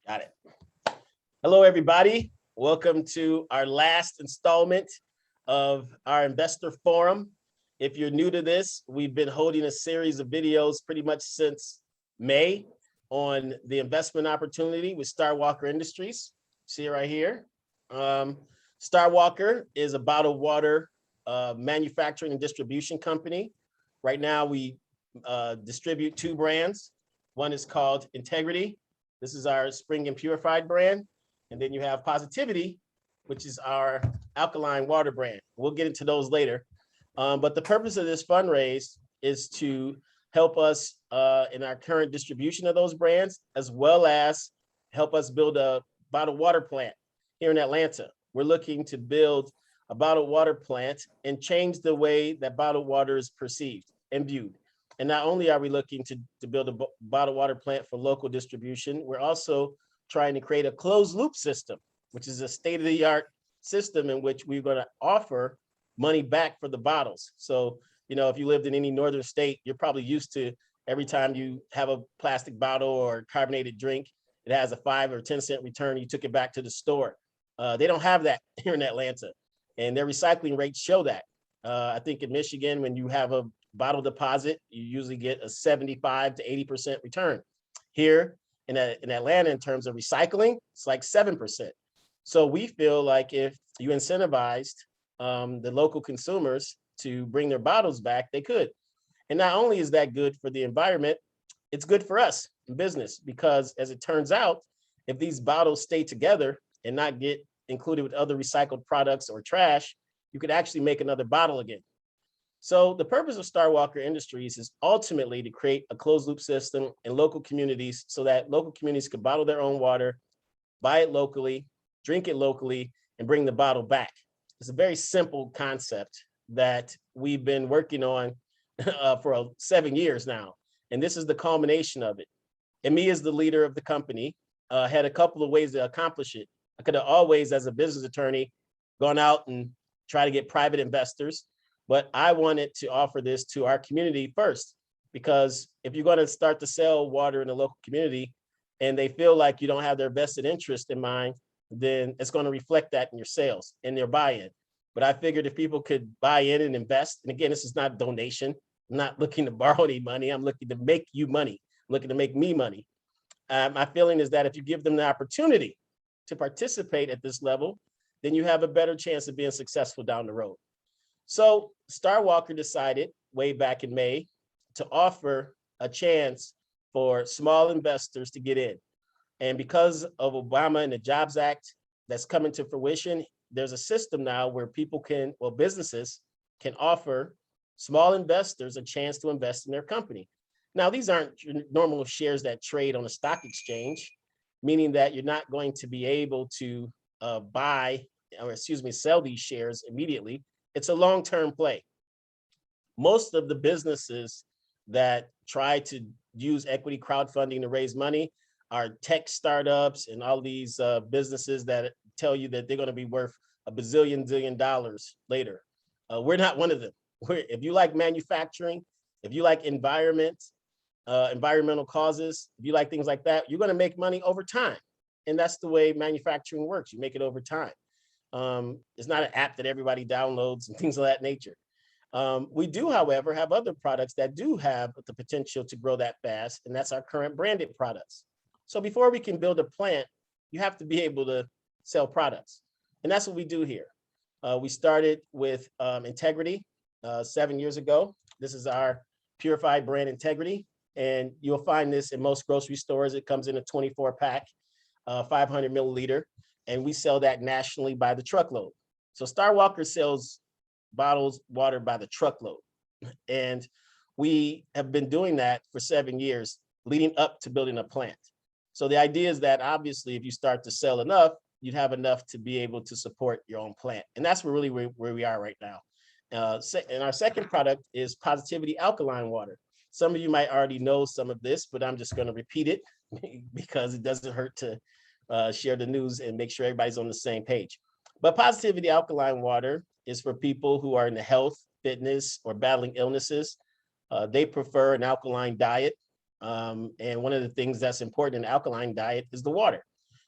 Got it. Hello, everybody. Welcome to our last installment of our investor forum. If you're new to this, we've been holding a series of videos pretty much since May on the investment opportunity with StarWalker Industries. See it right here. StarWalker is a bottled water manufacturing and distribution company. Right now, we distribute two brands. One is called Integrity. This is our spring and purified brand. And then you have Positivity, which is our alkaline water brand. We'll get into those later. But the purpose of this fundraise is to help us in our current distribution of those brands, as well as help us build a bottled water plant here in Atlanta. We're looking to build a bottled water plant and change the way that bottled water is perceived and viewed. And not only are we looking to build a bottled water plant for local distribution, we're also trying to create a closed loop system, which is a state-of-the-art system in which we're going to offer money back for the bottles. So, if you lived in any northern state, you're probably used to every time you have a plastic bottle or carbonated drink, it has a 5 or 10 cent return. You took it back to the store. They don't have that here in Atlanta, and their recycling rates show that. I think in Michigan, when you have a bottle deposit, you usually get a 75 to 80% return. Here in Atlanta, in terms of recycling, it's like 7%. So we feel like if you incentivized the local consumers to bring their bottles back, they could. And not only is that good for the environment, it's good for us in business, because as it turns out, if these bottles stay together and not get included with other recycled products or trash, you could actually make another bottle again. So the purpose of StarWalker Industries is ultimately to create a closed loop system in local communities so that local communities could bottle their own water, buy it locally, drink it locally, and bring the bottle back. It's a very simple concept that we've been working on for 7 years now. And this is the culmination of it. And me as the leader of the company had a couple of ways to accomplish it. I could have always, as a business attorney, gone out and try to get private investors. But I wanted to offer this to our community first, because if you're going to start to sell water in a local community and they feel like you don't have their vested interest in mind, then it's going to reflect that in your sales and their buy-in. But I figured if people could buy in and invest, and again, this is not donation. I'm not looking to borrow any money. I'm looking to make you money. I'm looking to make me money. My feeling is that if you give them the opportunity to participate at this level, then you have a better chance of being successful down the road. So StarWalker decided way back in May to offer a chance for small investors to get in. And because of Obama and the Jobs Act that's coming to fruition, there's a system now where businesses can offer small investors a chance to invest in their company. Now, these aren't normal shares that trade on a stock exchange, meaning that you're not going to be able to sell these shares immediately. It's a long-term play. Most of the businesses that try to use equity crowdfunding to raise money are tech startups and all these businesses that tell you that they're going to be worth $1 bazillion later. We're not one of them. If you like manufacturing, if you like environmental causes, if you like things like that, you're going to make money over time. And that's the way manufacturing works. You make it over time. It's not an app that everybody downloads and things of that nature. We do, however, have other products that do have the potential to grow that fast, and that's our current branded products. So before we can build a plant, you have to be able to sell products. And that's what we do here. We started with Integrity 7 years ago. This is our purified brand Integrity, and you'll find this in most grocery stores. It comes in a 24-pack, 500 milliliter. And we sell that nationally by the truckload. So StarWalker sells bottles water by the truckload. And we have been doing that for 7 years, leading up to building a plant. So the idea is that obviously if you start to sell enough, you'd have enough to be able to support your own plant. And that's really where we are right now. And our second product is Positivity Alkaline Water. Some of you might already know some of this, but I'm just going to repeat it because it doesn't hurt to share the news and make sure everybody's on the same page. But Positivity Alkaline Water is for people who are in the health, fitness, or battling illnesses. They prefer an alkaline diet. And one of the things that's important in an alkaline diet is the water.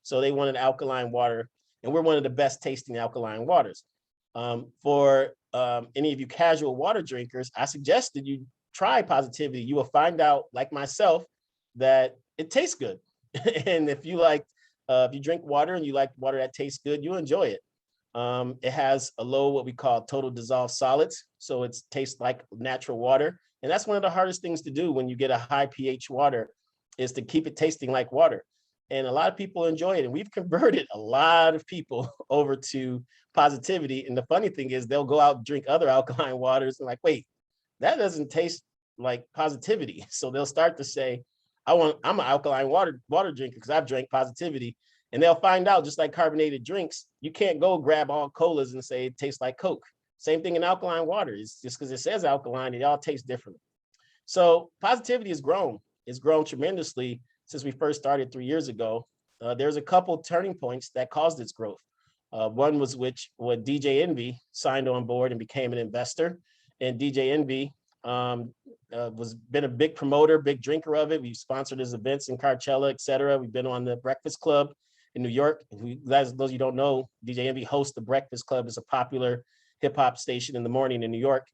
So they wanted alkaline water, and we're one of the best tasting alkaline waters. For any of you casual water drinkers, I suggested you try Positivity. You will find out, like myself, that it tastes good. And if you drink water and you like water that tastes good, you'll enjoy it. It has a low, what we call total dissolved solids. So it tastes like natural water. And that's one of the hardest things to do when you get a high pH water, is to keep it tasting like water. And a lot of people enjoy it. And we've converted a lot of people over to Positivity. And the funny thing is, they'll go out and drink other alkaline waters and like, wait, that doesn't taste like Positivity. So they'll start to say, I'm an alkaline water drinker because I've drank Positivity. And they'll find out, just like carbonated drinks, you can't go grab all colas and say it tastes like Coke. Same thing in alkaline water. It's just because it says alkaline, it all tastes different. So Positivity has grown. It's grown tremendously since we first started 3 years ago. There's a couple turning points that caused its growth. One was when DJ Envy signed on board and became an investor. And DJ Envy been a big promoter, big drinker of it. We've sponsored his events in Coachella, et cetera. We've been on the Breakfast Club in New York. Those of you don't know, DJ Envy hosts the Breakfast Club. It's a popular hip hop station in the morning in New York.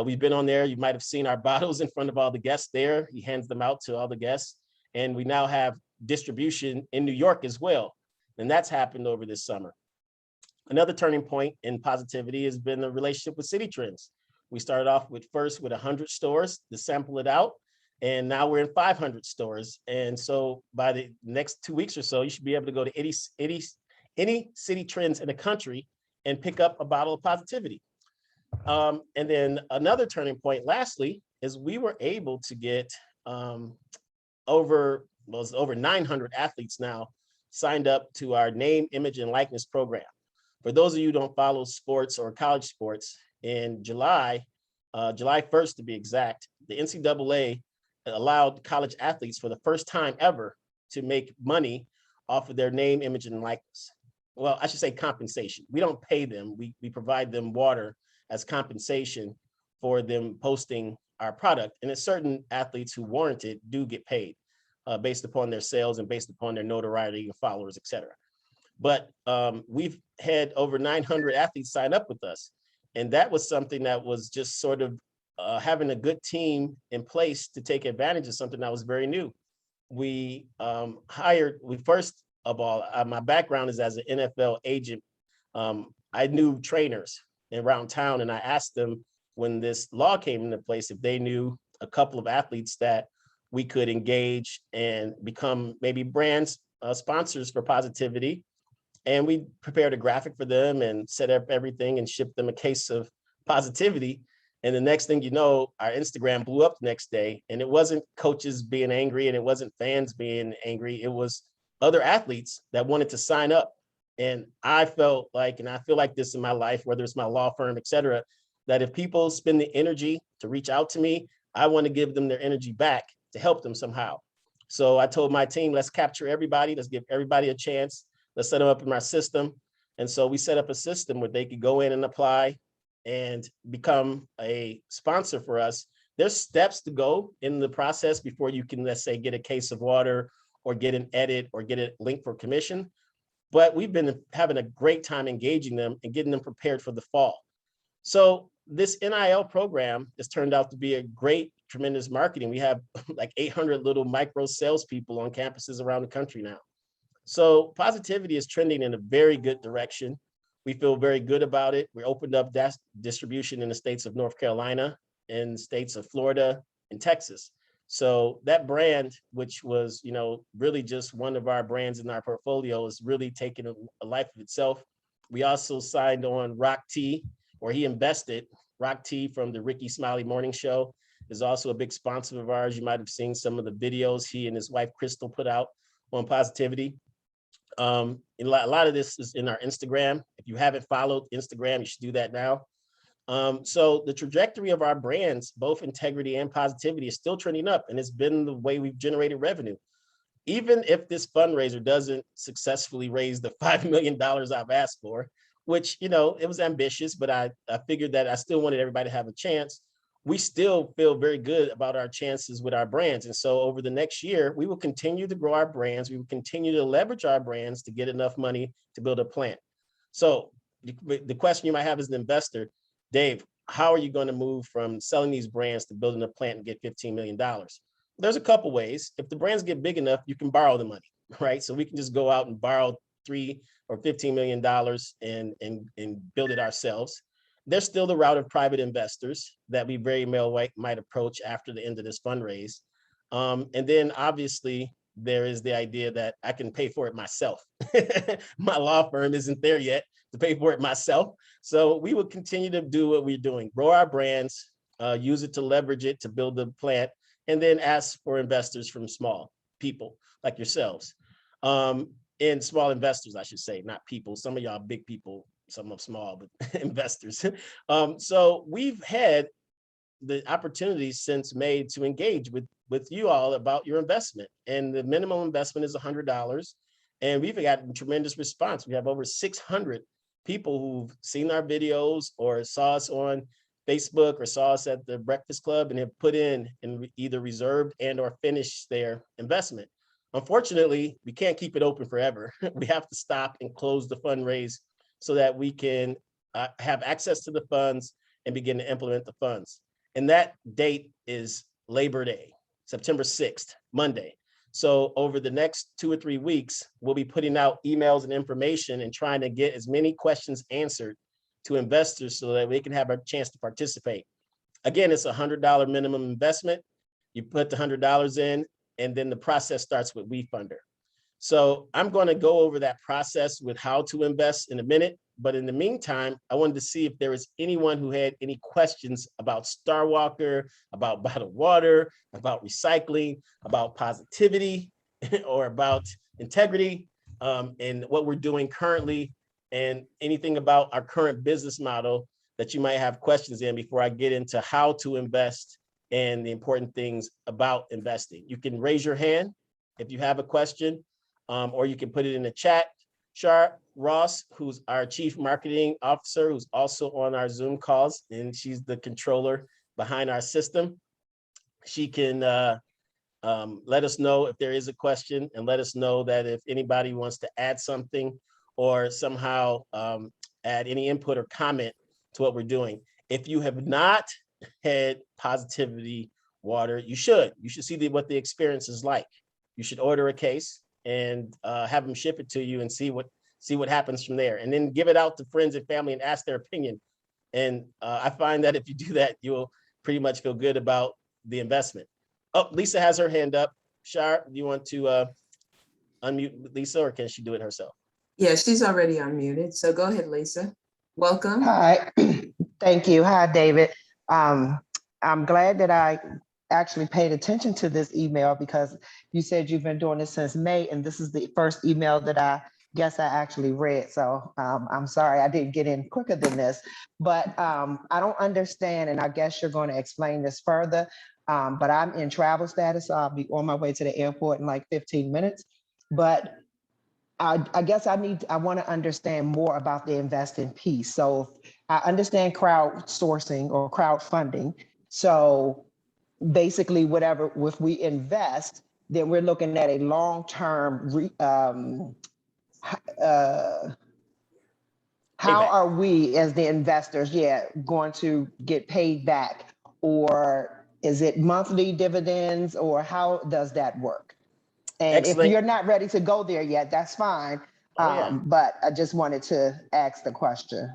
We've been on there. You might have seen our bottles in front of all the guests there. He hands them out to all the guests. And we now have distribution in New York as well. And that's happened over this summer. Another turning point in Positivity has been the relationship with City Trends. We started off with 100 stores to sample it out. And now we're in 500 stores. And so by the next 2 weeks or so, you should be able to go to any City Trends in the country and pick up a bottle of Positivity. And then another turning point, lastly, is we were able to get over 900 athletes now signed up to our name, image, and likeness program. For those of you who don't follow sports or college sports, in July 1st to be exact, the NCAA allowed college athletes for the first time ever to make money off of their name, image, and likeness. Well, I should say compensation. We don't pay them. We provide them water as compensation for them posting our product. And it's certain athletes who warrant it do get paid based upon their sales and based upon their notoriety and followers, et cetera. But we've had over 900 athletes sign up with us. And that was something that was just sort of having a good team in place to take advantage of something that was very new. We first of all, my background is as an NFL agent. I knew trainers around town, and I asked them when this law came into place if they knew a couple of athletes that we could engage and become maybe brands sponsors for Positivity. And we prepared a graphic for them and set up everything and shipped them a case of Positivity. And the next thing you know, our Instagram blew up the next day. And it wasn't coaches being angry and it wasn't fans being angry. It was other athletes that wanted to sign up. And I felt like, and I feel like this in my life, whether it's my law firm, et cetera, that if people spend the energy to reach out to me, I want to give them their energy back to help them somehow. So I told my team, let's capture everybody. Let's give everybody a chance. Let's set them up in our system. And so we set up a system where they could go in and apply and become a sponsor for us. There's steps to go in the process before you can, let's say, get a case of water or get an edit or get a link for commission. But we've been having a great time engaging them and getting them prepared for the fall. So this NIL program has turned out to be a great, tremendous marketing. We have like 800 little micro salespeople on campuses around the country now. So Positivity is trending in a very good direction. We feel very good about it. We opened up distribution in the states of North Carolina, in the states of Florida and Texas. So that brand, which was, really just one of our brands in our portfolio, is really taking a life of itself. We also signed on Rock T, or he invested. Rock T from the Ricky Smiley Morning Show is also a big sponsor of ours. You might have seen some of the videos he and his wife Crystal put out on Positivity. A lot of this is in our Instagram. If you haven't followed Instagram, you should do that now. So the trajectory of our brands, both Integrity and Positivity, is still trending up, and it's been the way we've generated revenue. Even if this fundraiser doesn't successfully raise the $5 million I've asked for, which, it was ambitious, but I figured that I still wanted everybody to have a chance. we still feel very good about our chances with our brands. And so over the next year, we will continue to grow our brands. We will continue to leverage our brands to get enough money to build a plant. So the question you might have as an investor, Dave, how are you going to move from selling these brands to building a plant and get $15 million? There's a couple ways. If the brands get big enough, you can borrow the money, right? So we can just go out and borrow $3 or $15 million and build it ourselves. There's still the route of private investors that we very well might approach after the end of this fundraise. And then obviously there is the idea that I can pay for it myself. My law firm isn't there yet to pay for it myself. So we will continue to do what we're doing, grow our brands, use it to leverage it to build the plant, and then ask for investors from small people like yourselves. And small investors, I should say, not people. Some of y'all big people, some of small, but investors. So we've had the opportunity since May to engage with you all about your investment. And the minimum investment is $100. And we've gotten tremendous response. We have over 600 people who've seen our videos or saw us on Facebook or saw us at the Breakfast Club and have put in and either reserved and or finished their investment. Unfortunately, we can't keep it open forever. We have to stop and close the fundraise so that we can have access to the funds and begin to implement the funds. And that date is Labor Day, September 6th, Monday. So over the next 2 or 3 weeks, we'll be putting out emails and information and trying to get as many questions answered to investors so that we can have a chance to participate. Again, it's a $100 minimum investment. You put the $100 in, and then the process starts with Wefunder. So I'm going to go over that process with how to invest in a minute. But in the meantime, I wanted to see if there was anyone who had any questions about StarWalker, about bottled water, about recycling, about positivity, or about integrity, and what we're doing currently, and anything about our current business model that you might have questions in before I get into how to invest and the important things about investing. You can raise your hand if you have a question, or you can put it in the chat. Char Ross, who's our Chief Marketing Officer, who's also on our Zoom calls, and she's the controller behind our system. She can let us know if there is a question, and let us know that if anybody wants to add something or somehow add any input or comment to what we're doing. If you have not had positivity water, you should see what the experience is like. You should order a case and have them ship it to you and see what happens from there, and then give it out to friends and family and ask their opinion. And I find that if you do that, you'll pretty much feel good about the investment. Oh, Lisa has her hand up. Shar, do you want to unmute Lisa, or can she do it herself? Yeah, she's already unmuted. So go ahead, Lisa. Welcome. Hi, thank you. Hi, David. I'm glad that I actually paid attention to this email, because you said you've been doing this since May, and this is the first email that I guess I actually read. So I'm sorry I didn't get in quicker than this, but I don't understand, and I guess you're going to explain this further, but I'm in travel status, so I'll be on my way to the airport in like 15 minutes. But I guess I want to understand more about the investing piece. So I understand crowdsourcing or crowdfunding. So basically, whatever, if we invest, then we're looking at a long-term. How are we as the investors, going to get paid back, or is it monthly dividends, or how does that work? And Excellent. If you're not ready to go there yet, that's fine. But I just wanted to ask the question.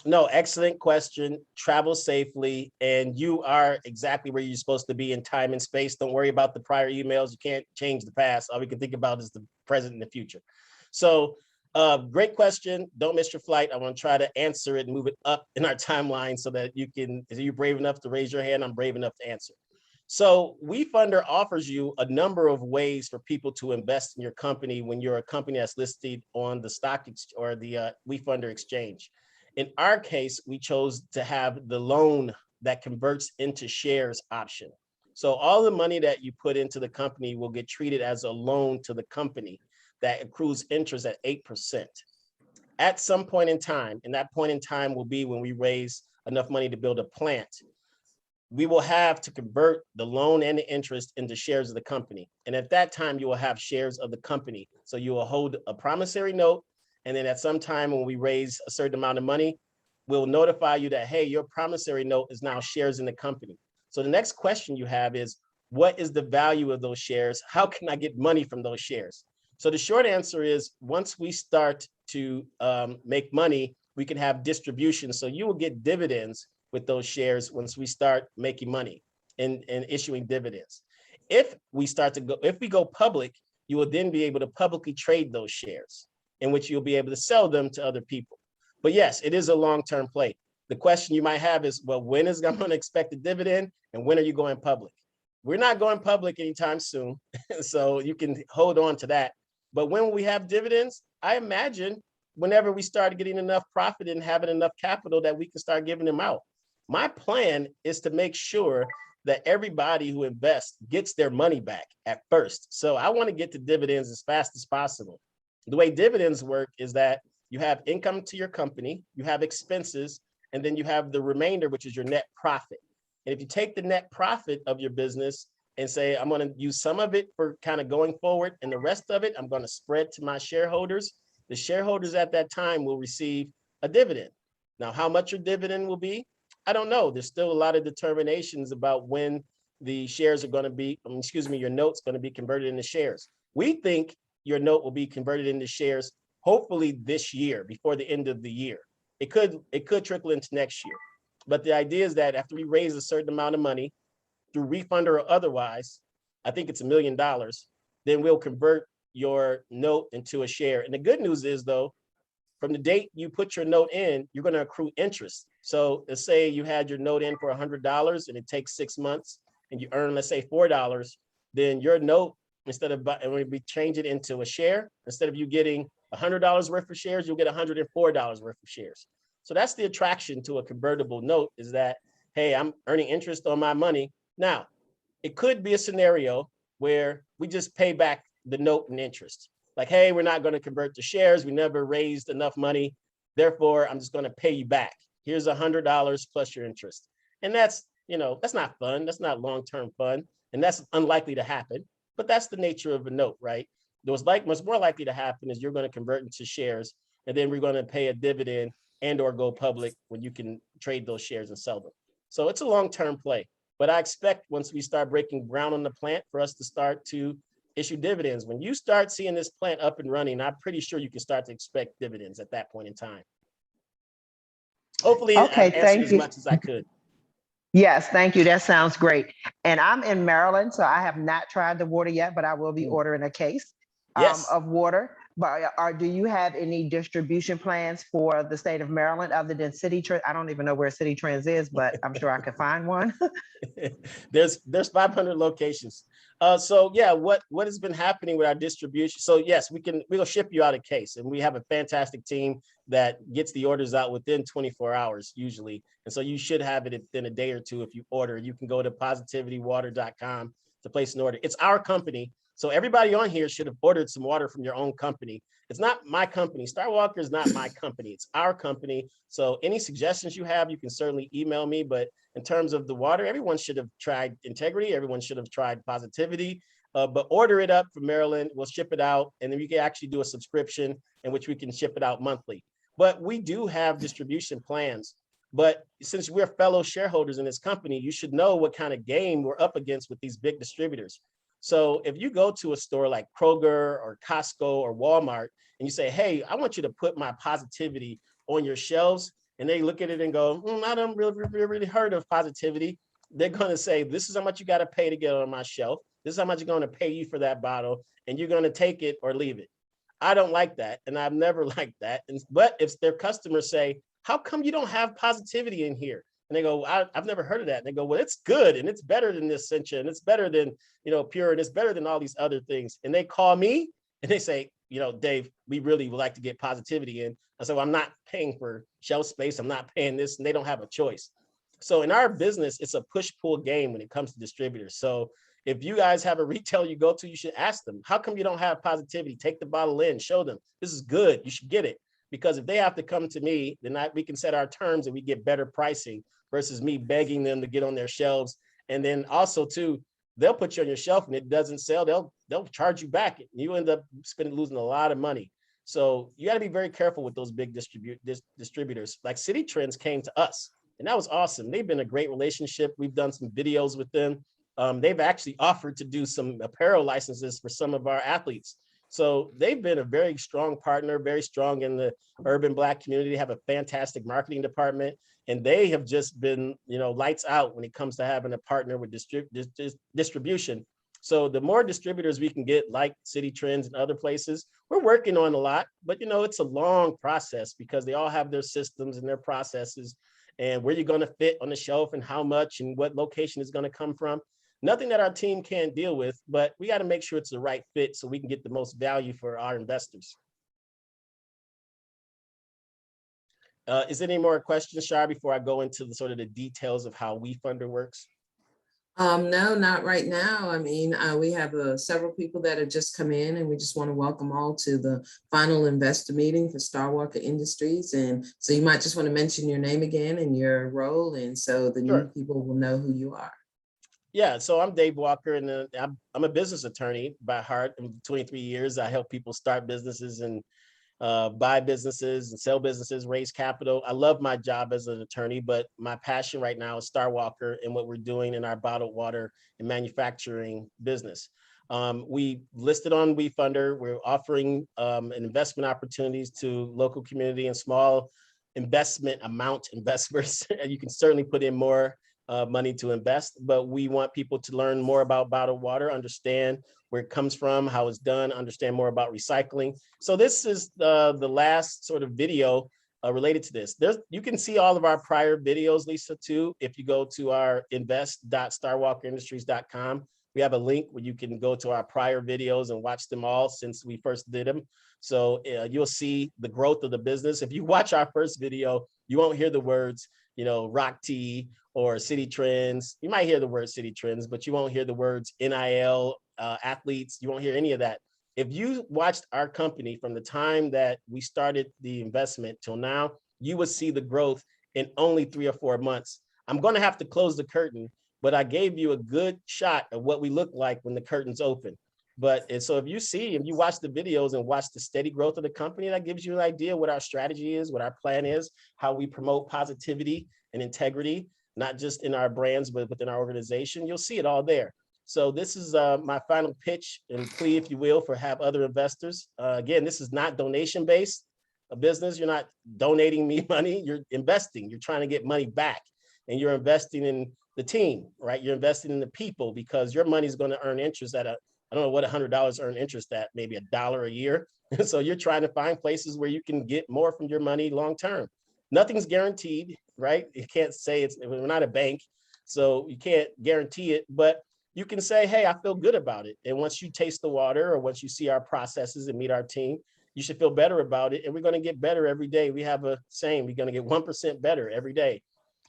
No, excellent question. Travel safely, and you are exactly where you're supposed to be in time and space. Don't worry about the prior emails. You can't change the past. All we can think about is the present and the future. So great question. Don't miss your flight. I want to try to answer it and move it up in our timeline so that you can, if you're brave enough to raise your hand, I'm brave enough to answer. So Wefunder offers you a number of ways for people to invest in your company when you're a company that's listed on the stock or the Wefunder exchange. In our case, we chose to have the loan that converts into shares option. So all the money that you put into the company will get treated as a loan to the company that accrues interest at 8%. At some point in time, and that point in time will be when we raise enough money to build a plant, we will have to convert the loan and the interest into shares of the company. And at that time, you will have shares of the company. So you will hold a promissory note. And then at some time when we raise a certain amount of money, we'll notify you that, hey, your promissory note is now shares in the company. So the next question you have is, what is the value of those shares? How can I get money from those shares? So the short answer is, once we start to make money, we can have distribution. So you will get dividends with those shares once we start making money and issuing dividends. If we go public, you will then be able to publicly trade those shares, in which you'll be able to sell them to other people. But yes, it is a long-term play. The question you might have is, well, when is I'm going to expect a dividend, and when are you going public? We're not going public anytime soon, so you can hold on to that. But when we have dividends, I imagine whenever we start getting enough profit and having enough capital that we can start giving them out. My plan is to make sure that everybody who invests gets their money back at first. So I want to get to dividends as fast as possible. The way dividends work is that you have income to your company, you have expenses, and then you have the remainder, which is your net profit. And if you take the net profit of your business and say, I'm going to use some of it for kind of going forward, and the rest of it, I'm going to spread to my shareholders, the shareholders at that time will receive a dividend. Now, how much your dividend will be, I don't know. There's still a lot of determinations about when the shares are going to be, your note's going to be converted into shares. We think your note will be converted into shares, hopefully this year, before the end of the year. It could trickle into next year. But the idea is that after we raise a certain amount of money through Wefunder or otherwise, I think it's $1 million, then we'll convert your note into a share. And the good news is, though, from the date you put your note in, you're going to accrue interest. So let's say you had your note in for $100 and it takes 6 months and you earn, let's say $4, then your note, instead of, and when we change it into a share, instead of you getting $100 worth of shares, you'll get $104 worth of shares. So that's the attraction to a convertible note, is that, hey, I'm earning interest on my money. Now, it could be a scenario where we just pay back the note and interest. Like, hey, we're not going to convert to shares. We never raised enough money. Therefore, I'm just going to pay you back. Here's $100 plus your interest. And that's not fun. That's not long-term fun. And that's unlikely to happen. But that's the nature of a note, right? What's more likely to happen is you're going to convert into shares, and then we're going to pay a dividend and or go public when you can trade those shares and sell them. So it's a long-term play. But I expect once we start breaking ground on the plant for us to start to issue dividends. When you start seeing this plant up and running, I'm pretty sure you can start to expect dividends at that point in time. Hopefully, Okay, I answered thank as you. much as I could. Yes, thank you. That sounds great. And I'm in Maryland, so I have not tried the water yet, but I will be ordering a case Yes. of water. But do you have any distribution plans for the state of Maryland other than City Trends? I don't even know where City Trends is, but I'm sure I could find one. There's 500 locations. So yeah, what has been happening with our distribution? So yes, we'll ship you out a case, and we have a fantastic team that gets the orders out within 24 hours usually. And so you should have it within a day or two if you order. You can go to positivitywater.com to place an order. It's our company. So everybody on here should have ordered some water from your own company. It's not my company. StarWalker is not my company. It's our company. So any suggestions you have, you can certainly email me. But in terms of the water, everyone should have tried Integrity. Everyone should have tried Positivity. But order it up from Maryland. We'll ship it out. And then we can actually do a subscription in which we can ship it out monthly. But we do have distribution plans. But since we're fellow shareholders in this company, you should know what kind of game we're up against with these big distributors. So if you go to a store like Kroger or Costco or Walmart and you say, hey, I want you to put my Positivity on your shelves, and they look at it and go, I don't really heard of Positivity. They're going to say, this is how much you got to pay to get it on my shelf. This is how much you're going to pay you for that bottle, and you're going to take it or leave it. I don't like that, and I've never liked that. But if their customers say, how come you don't have Positivity in here? And they go, I've never heard of that. And they go, well, it's good, and it's better than this Essentia, and it's better than, Pure, and it's better than all these other things. And they call me and they say, Dave, we really would like to get Positivity in. I said, well, I'm not paying for shelf space. I'm not paying this, and they don't have a choice. So in our business, it's a push-pull game when it comes to distributors. So if you guys have a retailer you go to, you should ask them, how come you don't have Positivity? Take the bottle in, show them, this is good, you should get it. Because if they have to come to me, then we can set our terms and we get better pricing. versus me begging them to get on their shelves. And then also too, they'll put you on your shelf and it doesn't sell, they'll charge you back. You end up losing a lot of money. So you got to be very careful with those big distributors. Like City Trends came to us, and that was awesome. They've been a great relationship. We've done some videos with them. They've actually offered to do some apparel licenses for some of our athletes. So they've been a very strong partner, very strong in the urban Black community. They have a fantastic marketing department, and they have just been, lights out when it comes to having a partner with distribution. So the more distributors we can get, like City Trends and other places, we're working on a lot, but it's a long process because they all have their systems and their processes and where you're going to fit on the shelf and how much and what location is going to come from. Nothing that our team can't deal with, but we got to make sure it's the right fit so we can get the most value for our investors. Is there any more questions, Shar, before I go into the sort of the details of how Wefunder works? No, not right now. I mean, we have several people that have just come in, and we just want to welcome all to the final investor meeting for StarWalker Industries. And so you might just want to mention your name again and your role, and so the new people will know who you are. Yeah, so I'm Dave Walker, and I'm a business attorney by heart. In 23 years, I help people start businesses and buy businesses and sell businesses, raise capital. I love my job as an attorney, but my passion right now is StarWalker and what we're doing in our bottled water and manufacturing business. We listed on Wefunder. We're offering investment opportunities to local community and small investment amount investors. And you can certainly put in more money to invest, but we want people to learn more about bottled water, understand where it comes from, how it's done, understand more about recycling. So this is the last sort of video related to this. You can see all of our prior videos, Lisa, too. If you go to our invest.starwalkerindustries.com, we have a link where you can go to our prior videos and watch them all since we first did them. So you'll see the growth of the business. If you watch our first video, you won't hear the words, Rock Tea or City Trends. You might hear the word City Trends, but you won't hear the words NIL, athletes. You won't hear any of that. If you watched our company from the time that we started the investment till now, you would see the growth in only 3 or 4 months. I'm going to have to close the curtain, but I gave you a good shot of what we look like when the curtain's open. So if you watch the videos and watch the steady growth of the company, that gives you an idea what our strategy is, what our plan is, how we promote positivity and integrity, not just in our brands, but within our organization. You'll see it all there. So this is my final pitch and plea, if you will, for have other investors. Again, this is not donation-based a business. You're not donating me money. You're investing. You're trying to get money back, and you're investing in the team, right? You're investing in the people because your money is going to earn interest at I don't know what $100 earn interest at, maybe $1 a year. So you're trying to find places where you can get more from your money long-term. Nothing's guaranteed, right? You can't say we're not a bank, so you can't guarantee it, but you can say, hey, I feel good about it. And once you taste the water or once you see our processes and meet our team, you should feel better about it. And we're going to get better every day. We have a saying, we're going to get 1% better every day.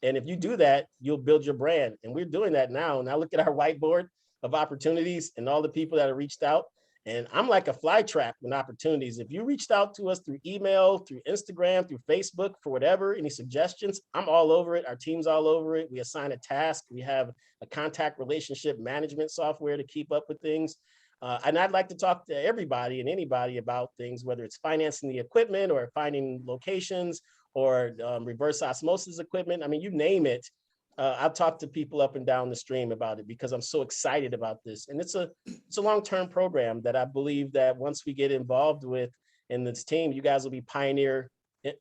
And if you do that, you'll build your brand. And we're doing that now. And I look at our whiteboard of opportunities and all the people that have reached out. And I'm like a fly trap with opportunities. If you reached out to us through email, through Instagram, through Facebook, for whatever, any suggestions, I'm all over it. Our team's all over it. We assign a task. We have a contact relationship management software to keep up with things. And I'd like to talk to everybody and anybody about things, whether it's financing the equipment or finding locations or reverse osmosis equipment. I mean, you name it. I've talked to people up and down the stream about it because I'm so excited about this. And it's a long-term program that I believe that once we get involved with in this team, you guys will be pioneer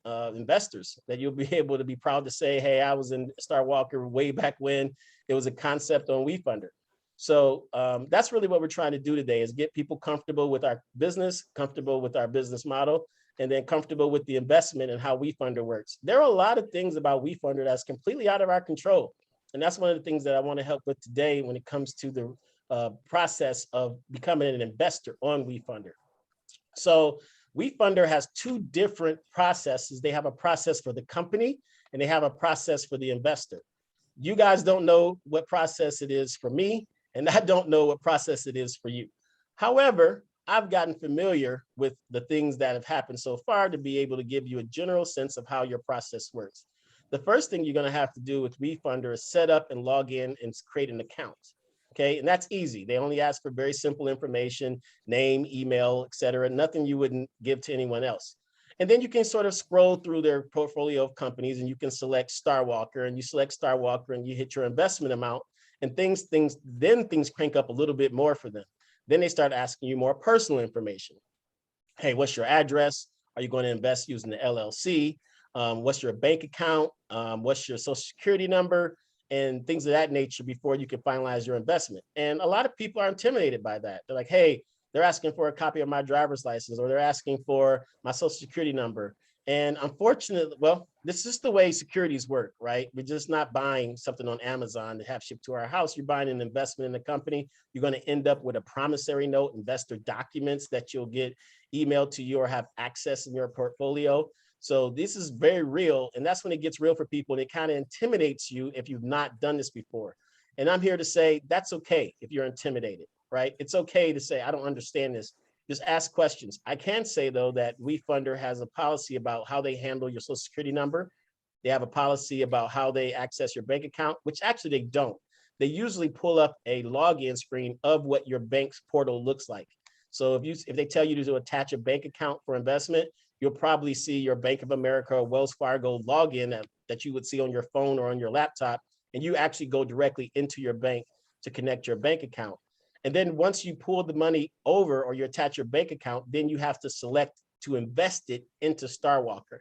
investors, that you'll be able to be proud to say, hey, I was in StarWalker way back when it was a concept on Wefunder. So that's really what we're trying to do today, is get people comfortable with our business, comfortable with our business model, and then comfortable with the investment and how Wefunder works. There are a lot of things about Wefunder that's completely out of our control. And that's one of the things that I want to help with today when it comes to the process of becoming an investor on Wefunder. So Wefunder has 2 different processes. They have a process for the company and they have a process for the investor. You guys don't know what process it is for me, and I don't know what process it is for you. However, I've gotten familiar with the things that have happened so far to be able to give you a general sense of how your process works. the first thing you're going to have to do with Wefunder is set up and log in and create an account. Okay, and that's easy. They only ask for very simple information, name, email, etc. Nothing you wouldn't give to anyone else. And then you can sort of scroll through their portfolio of companies and you can select StarWalker, and you select StarWalker and you hit your investment amount, and things crank up a little bit more for them. Then they start asking you more personal information. Hey, what's your address? Are you going to invest using the LLC? What's your bank account? What's your social security number? And things of that nature before you can finalize your investment. And a lot of people are intimidated by that. They're like, hey, they're asking for a copy of my driver's license, or they're asking for my social security number. And unfortunately, well, this is the way securities work, right? We're just not buying something on Amazon to have shipped to our house. You're buying an investment in the company. You're going to end up with a promissory note, investor documents that you'll get emailed to you or have access in your portfolio. So this is very real, and that's when it gets real for people, and it kind of intimidates you if you've not done this before. And I'm here to say that's okay if you're intimidated, right? It's okay to say, I don't understand this. Just ask questions. I can say, though, that Wefunder has a policy about how they handle your social security number. They have a policy about how they access your bank account, which actually they don't. They usually pull up a login screen of what your bank's portal looks like. So if they tell you to attach a bank account for investment, you'll probably see your Bank of America or Wells Fargo login that you would see on your phone or on your laptop, and you actually go directly into your bank to connect your bank account. And then once you pull the money over or you attach your bank account, then you have to select to invest it into StarWalker.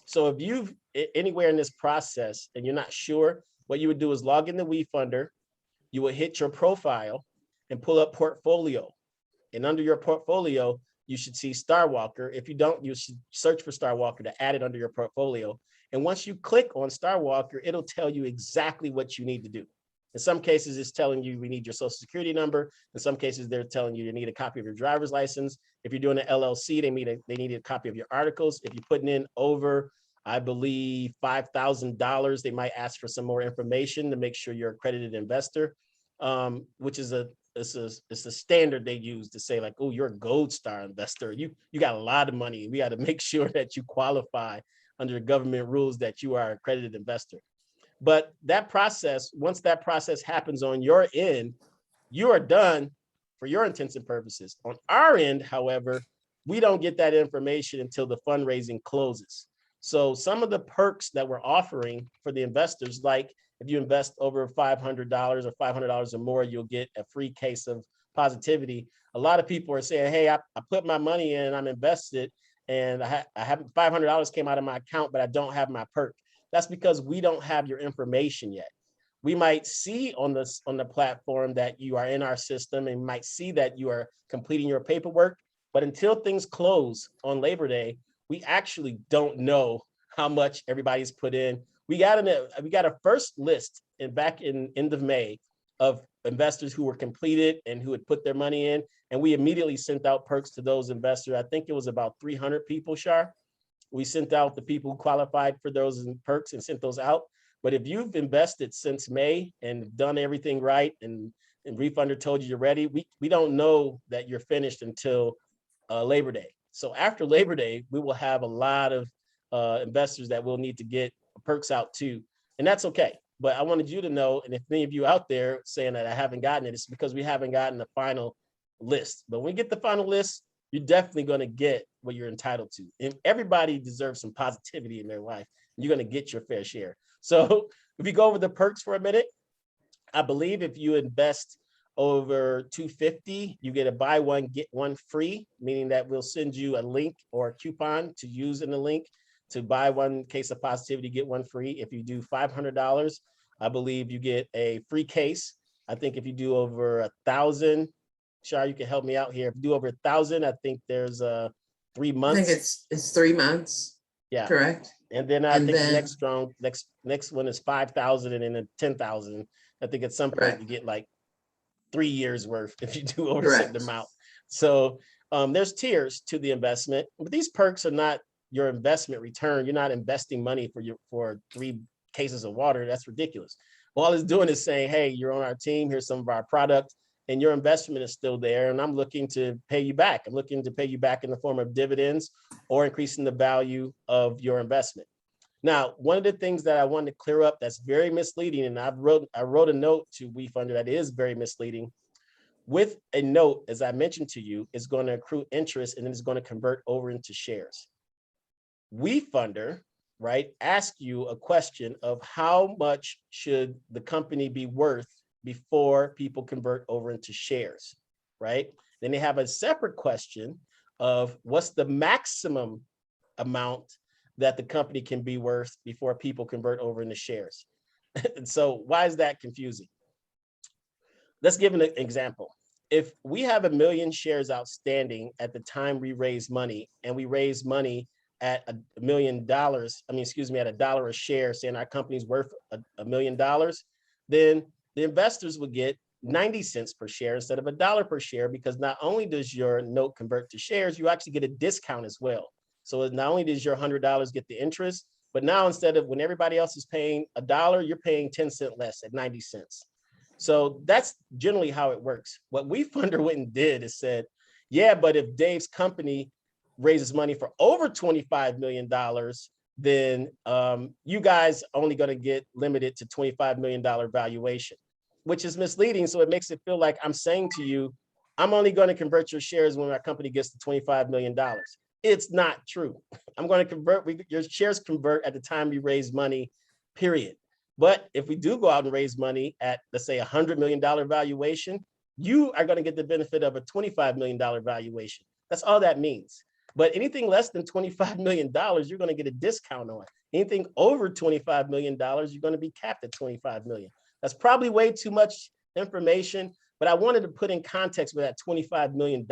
So if you've anywhere in this process and you're not sure, what you would do is log into Wefunder, you will hit your profile and pull up portfolio. And under your portfolio, you should see StarWalker. If you don't, you should search for StarWalker to add it under your portfolio. And once you click on StarWalker, it'll tell you exactly what you need to do. In some cases, it's telling you we need your social security number. In some cases, they're telling you need a copy of your driver's license. If you're doing an LLC, they need a copy of your articles. If you're putting in over, I believe, $5,000, they might ask for some more information to make sure you're an accredited investor, which is it's a standard they use to say, like, oh, you're a gold star investor. You got a lot of money. We got to make sure that you qualify under the government rules that you are an accredited investor. But that process, once that process happens on your end, you are done for your intents and purposes. On our end, however, we don't get that information until the fundraising closes. So some of the perks that we're offering for the investors, like if you invest over $500 or $500 or more, you'll get a free case of positivity. A lot of people are saying, hey, I put my money in, I'm invested, and I have $500 came out of my account, but I don't have my perk. That's because we don't have your information yet. We might see on the platform that you are in our system, and might see that you are completing your paperwork, but until things close on Labor Day, we actually don't know how much everybody's put in. We got a first list back in end of May of investors who were completed and who had put their money in, and we immediately sent out perks to those investors. I think it was about 300 people, Shar. We sent out the people who qualified for those perks and sent those out. But if you've invested since May and done everything right, and Wefunder told you you're ready, we don't know that you're finished until Labor Day. So after Labor Day, we will have a lot of investors that will need to get perks out too. And that's okay. But I wanted you to know, and if any of you out there saying that I haven't gotten it, it's because we haven't gotten the final list. But when we get the final list, you're definitely going to get what you're entitled to. And everybody deserves some positivity in their life. You're going to get your fair share. So if we go over the perks for a minute, I believe if you invest over $250, you get a buy one, get one free, meaning that we'll send you a link or a coupon to use in the link to buy one case of positivity, get one free. If you do $500, I believe you get a free case. I think if you do over 1,000, Shar, you can help me out here. If you do over 1,000, I think there's 3 months. I think it's 3 months. Yeah. Correct. And then I think the next one is 5,000 and then 10,000. I think at some point you get like 3 years worth if you do over a certain amount. So there's tiers to the investment, but these perks are not your investment return. You're not investing money for 3 cases of water. That's ridiculous. All it's doing is saying, hey, you're on our team. Here's some of our product, and your investment is still there. And I'm looking to pay you back. I'm looking to pay you back in the form of dividends or increasing the value of your investment. Now, one of the things that I wanted to clear up that's very misleading, and I wrote a note to Wefunder that is very misleading. With a note, as I mentioned to you, is going to accrue interest and then it's going to convert over into shares. Wefunder, right, ask you a question of how much should the company be worth before people convert over into shares, right? Then they have a separate question of what's the maximum amount that the company can be worth before people convert over into shares. And so why is that confusing? Let's give an example. If we have 1 million shares outstanding at the time we raise money, and we raise money at $1 million, at $1 a share, saying our company's worth $1 million, then the investors would get 90 cents per share instead of $1 per share, because not only does your note convert to shares, you actually get a discount as well. So not only does your $100 get the interest, but now instead of when everybody else is paying $1, you're paying 10 cents less at 90 cents. So that's generally how it works. What Wefunder went and did is said, yeah, but if Dave's company raises money for over $25 million, then you guys are only going to get limited to $25 million valuation, which is misleading. So it makes it feel like I'm saying to you, I'm only going to convert your shares when our company gets to $25 million. It's not true. I'm going to convert, your shares convert at the time we raise money, period. But if we do go out and raise money at, let's say, $100 million valuation, you are going to get the benefit of a $25 million valuation. That's all that means. But anything less than $25 million, you're going to get a discount on. Anything over $25 million, you're going to be capped at $25 million. That's probably way too much information, but I wanted to put in context what that $25 million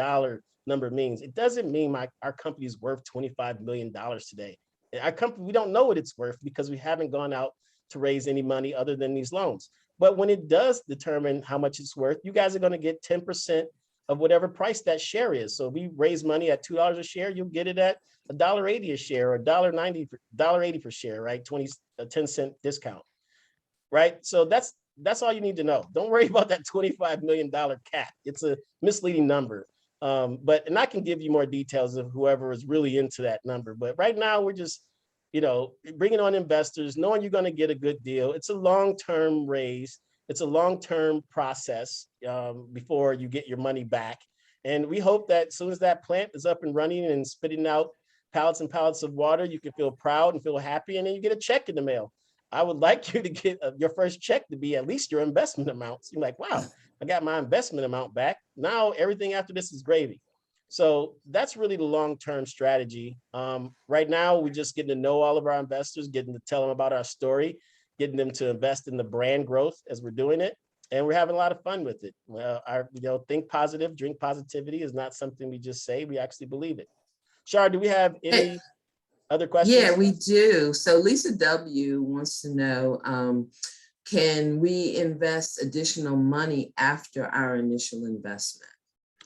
number means. It doesn't mean our company is worth $25 million today. Our company, we don't know what it's worth because we haven't gone out to raise any money other than these loans. But when it does determine how much it's worth, you guys are going to get 10% of whatever price that share is. So if we raise money at $2 a share, you'll get it at $1.80 a share or $1.80 per share, right? 10-cent discount, right? So that's all you need to know. Don't worry about that $25 million cap. It's a misleading number. And I can give you more details of whoever is really into that number. But right now we're just, bringing on investors, knowing you're going to get a good deal. It's a long-term raise. It's a long-term process before you get your money back. And we hope that as soon as that plant is up and running and spitting out pallets and pallets of water, you can feel proud and feel happy, and then you get a check in the mail. I would like you to get your first check to be at least your investment amount. So you're like, wow, I got my investment amount back. Now everything after this is gravy. So that's really the long-term strategy. Right now, we're just getting to know all of our investors, getting to tell them about our story, getting them to invest in the brand growth as we're doing it. And we're having a lot of fun with it. Well, think positive, drink positivity is not something we just say, we actually believe it. Shar, do we have any other questions? Yeah, we do. So Lisa W. wants to know, can we invest additional money after our initial investment?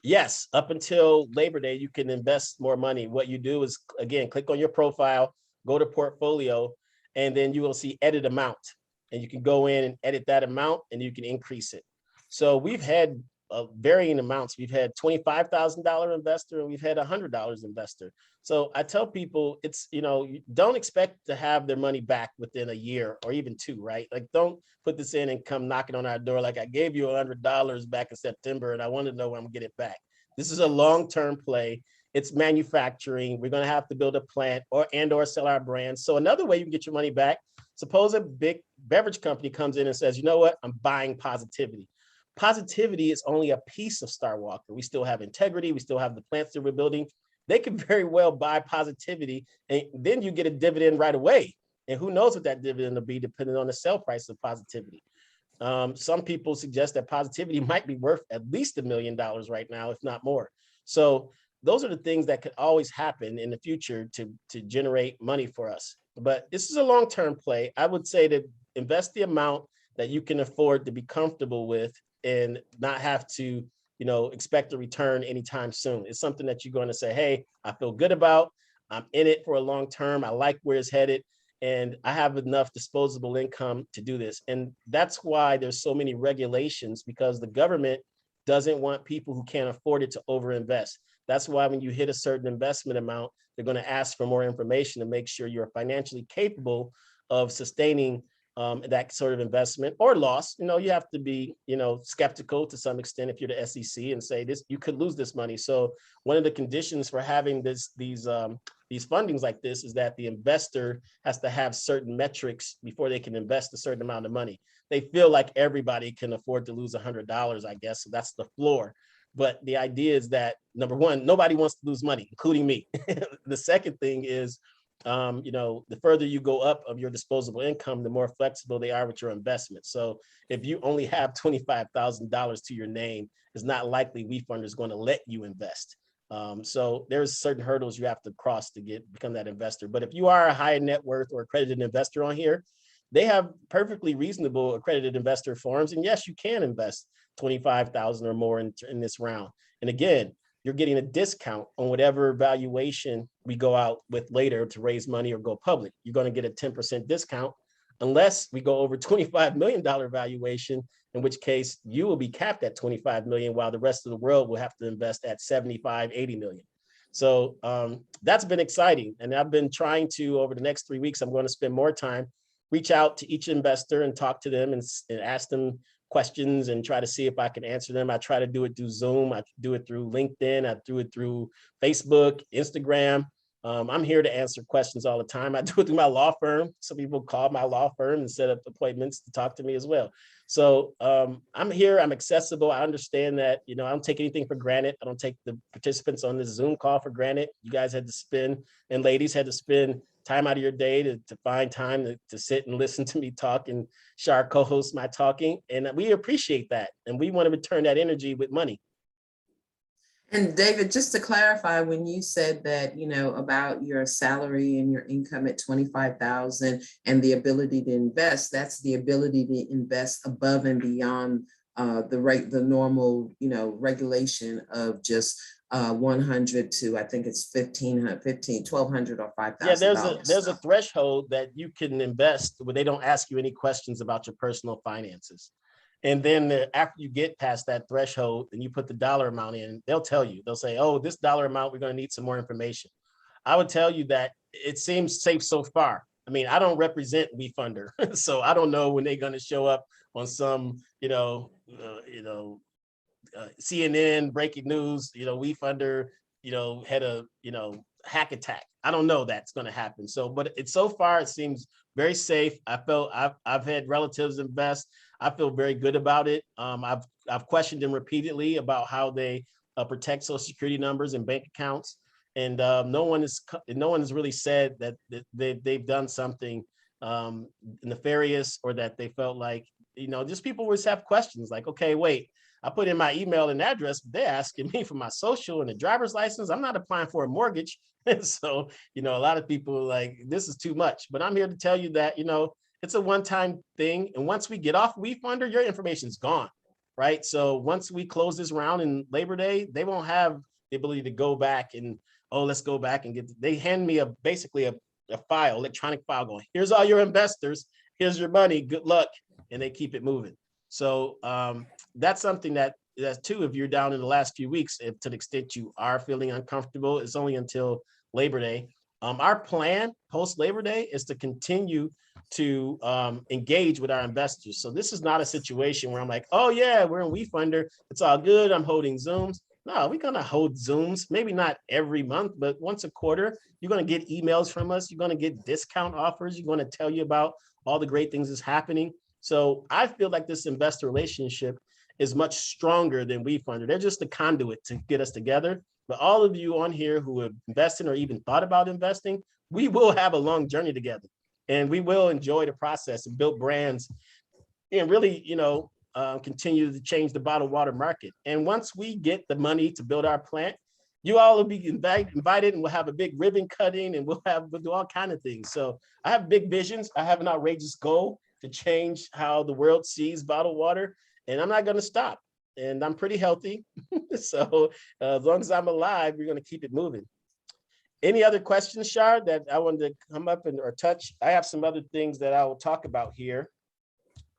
Yes, up until Labor Day, you can invest more money. What you do is, again, click on your profile, go to portfolio, and then you will see edit amount. And you can go in and edit that amount and you can increase it. So we've had varying amounts. We've had $25,000 investor and we've had $100 investor. So I tell people it's, don't expect to have their money back within a year or even two, right? Like, don't put this in and come knocking on our door like, I gave you $100 back in September and I want to know when I'm gonna get it back. This is a long-term play. It's manufacturing. We're going to have to build a plant or sell our brand. So another way you can get your money back, suppose a big beverage company comes in and says, you know what, I'm buying Positivity. Positivity is only a piece of StarWalker. We still have integrity. We still have the plants that we're building. They could very well buy Positivity and then you get a dividend right away. And who knows what that dividend will be depending on the sale price of Positivity. Some people suggest that Positivity might be worth at least $1 million right now, if not more. So those are the things that could always happen in the future to generate money for us. But this is a long-term play. I would say to invest the amount that you can afford to be comfortable with and not have to, expect a return anytime soon. It's something that you're going to say, hey, I feel good about. I'm in it for a long term. I like where it's headed. And I have enough disposable income to do this. And that's why there's so many regulations, because the government doesn't want people who can't afford it to overinvest. That's why when you hit a certain investment amount, they're going to ask for more information to make sure you're financially capable of sustaining that sort of investment or loss. You have to be, skeptical to some extent if you're the SEC and say this, you could lose this money. So one of the conditions for having these fundings like this is that the investor has to have certain metrics before they can invest a certain amount of money. They feel like everybody can afford to lose $100, I guess. So that's the floor. But the idea is that, number one, nobody wants to lose money, including me. The second thing is, the further you go up of your disposable income, the more flexible they are with your investment. So if you only have $25,000 to your name, it's not likely Wefunder is going to let you invest. So there's certain hurdles you have to cross to become that investor. But if you are a high net worth or accredited investor on here, they have perfectly reasonable accredited investor forms. And yes, you can invest 25,000 or more in this round. And again, you're getting a discount on whatever valuation we go out with later to raise money or go public. You're going to get a 10% discount unless we go over $25 million valuation, in which case you will be capped at 25 million while the rest of the world will have to invest at 75, 80 million. So that's been exciting. And I've been trying to, over the next 3 weeks, I'm going to spend more time, reach out to each investor and talk to them and ask them questions and try to see if I can answer them. I try to do it through Zoom. I do it through LinkedIn. I do it through Facebook, Instagram. I'm here to answer questions all the time. I do it through my law firm. Some people call my law firm and set up appointments to talk to me as well. So I'm here, I'm accessible. I understand that, I don't take anything for granted. I don't take the participants on this Zoom call for granted. You guys had to spend, and ladies had to spend time out of your day to find time to sit and listen to me talk and Shar co-host my talking. And we appreciate that. And we want to return that energy with money. And David, just to clarify, when you said that, about your salary and your income at 25,000 and the ability to invest, that's the ability to invest above and beyond the normal, regulation of just 100 to, I think it's 1,200 or $5,000. Yeah, there's a threshold that you can invest where they don't ask you any questions about your personal finances. And then after you get past that threshold and you put the dollar amount in, they'll tell you, they'll say, oh, this dollar amount, we're going to need some more information. I would tell you that it seems safe so far. I mean, I don't represent Wefunder, so I don't know when they're going to show up on some, CNN breaking news, Wefunder, had a, hack attack. I don't know that's going to happen. So, but so far it seems very safe. I've had relatives invest. I feel very good about it. I've questioned them repeatedly about how they protect Social Security numbers and bank accounts, and no one has really said that they've done something nefarious or that they felt like, just people always have questions like, okay, wait, I put in my email and address, but they're asking me for my social and the driver's license. I'm not applying for a mortgage. So, a lot of people are like, this is too much, but I'm here to tell you that, it's a one-time thing. And once we get off Wefunder, your information is gone, right? So once we close this round in Labor Day, they won't have the ability to go back and, let's go back and they hand me basically a file, electronic file going, here's all your investors, here's your money, good luck. And they keep it moving. So that's something that too, if you're down in the last few weeks, if to the extent you are feeling uncomfortable, it's only until Labor Day. Our plan post Labor Day is to continue to engage with our investors. So this is not a situation where I'm like, oh yeah, we're in Wefunder, it's all good, I'm holding Zooms. No, we're gonna hold Zooms, maybe not every month, but once a quarter. You're gonna get emails from us, you're gonna get discount offers, you're gonna tell you about all the great things that's happening. So I feel like this investor relationship is much stronger than Wefunder. They're just a conduit to get us together. But all of you on here who have invested or even thought about investing, we will have a long journey together. And we will enjoy the process and build brands and really, continue to change the bottled water market. And once we get the money to build our plant, you all will be invited and we'll have a big ribbon cutting and we'll do all kinds of things. So I have big visions. I have an outrageous goal to change how the world sees bottled water, and I'm not going to stop. And I'm pretty healthy. So as long as I'm alive, we're going to keep it moving. Any other questions, Shar, that I wanted to come up or touch? I have some other things that I will talk about here,